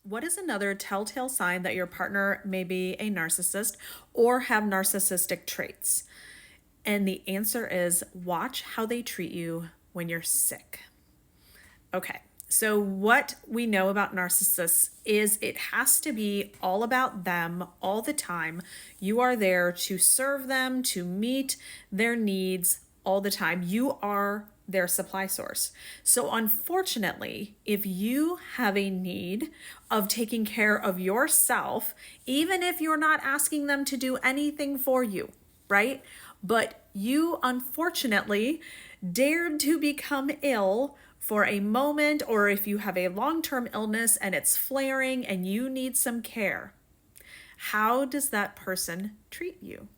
What is another telltale sign that your partner may be a narcissist or have narcissistic traits? And the answer is watch how they treat you when you're sick. Okay, so what we know about narcissists is it has to be all about them all the time. You are there to serve them, to meet their needs all the time. You are their supply source. So, unfortunately, if you have a need of taking care of yourself, even if you're not asking them to do anything for you, right? But you unfortunately dared to become ill for a moment, or if you have a long term illness and it's flaring and you need some care, how does that person treat you?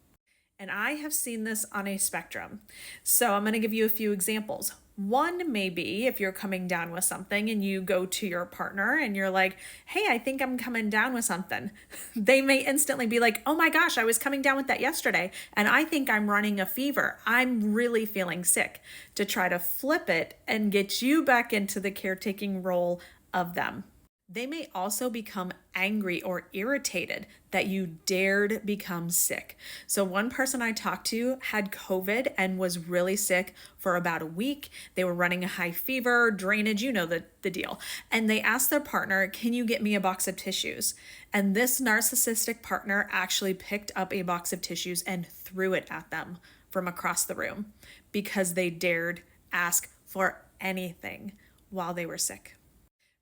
And I have seen this on a spectrum. So I'm going to give you a few examples. One may be if you're coming down with something and you go to your partner and you're like, hey, I think I'm coming down with something. They may instantly be like, oh my gosh, I was coming down with that yesterday and I think I'm running a fever. I'm really feeling sick, to try to flip it and get you back into the caretaking role of them. They may also become angry or irritated that you dared become sick. So, one person I talked to had COVID and was really sick for about a week. They were running a high fever, drainage, you know the deal. And they asked their partner, can you get me a box of tissues? And this narcissistic partner actually picked up a box of tissues and threw it at them from across the room because they dared ask for anything while they were sick.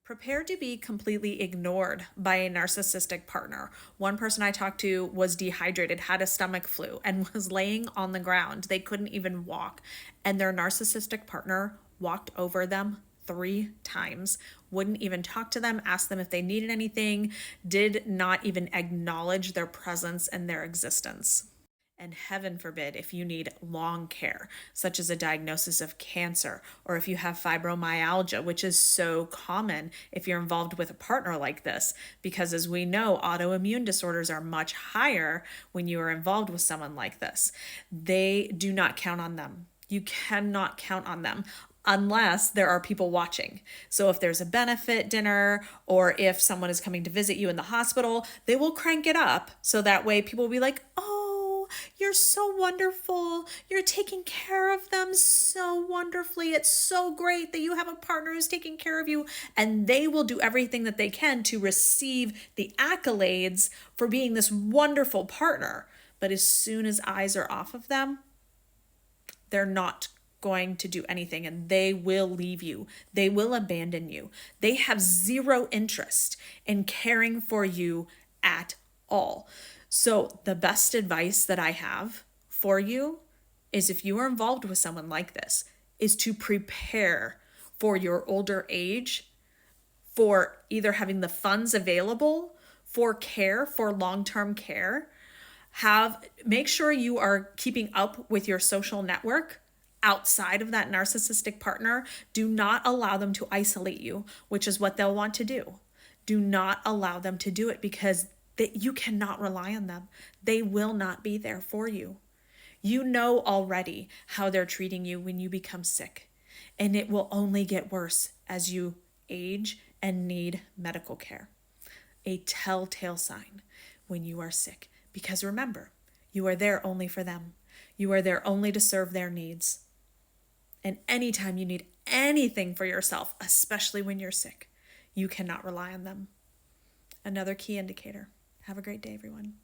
Prepare to be completely ignored by a narcissistic partner. One person I talked to was dehydrated, had a stomach flu, and was laying on the ground. They couldn't even walk. And their narcissistic partner walked over them 3 times, wouldn't even talk to them, ask them if they needed anything, did not even acknowledge their presence and their existence. And heaven forbid if you need long care, such as a diagnosis of cancer, or if you have fibromyalgia, which is so common if you're involved with a partner like this, because as we know, autoimmune disorders are much higher when you are involved with someone like this. They do not count on them. You cannot count on them unless there are people watching. So if there's a benefit dinner or if someone is coming to visit you in the hospital, they will crank it up so that way people will be like, oh, you're so wonderful. You're taking care of them so wonderfully. It's so great that you have a partner who's taking care of you. And they will do everything that they can to receive the accolades for being this wonderful partner. But as soon as eyes are off of them, they're not going to do anything and they will leave you. They will abandon you. They have zero interest in caring for you at all. So the best advice that I have for you is if you are involved with someone like this, is to prepare for your older age, for either having the funds available for care, for long-term care. Make sure you are keeping up with your social network outside of that narcissistic partner. Do not allow them to isolate you, which is what they'll want to do. Do not allow them to do it because you cannot rely on them. They will not be there for you. You know already how they're treating you when you become sick, and it will only get worse as you age and need medical care. A telltale sign when you are sick, because remember, you are there only for them. You are there only to serve their needs. And anytime you need anything for yourself, especially when you're sick, you cannot rely on them. Another key indicator. Have a great day, everyone.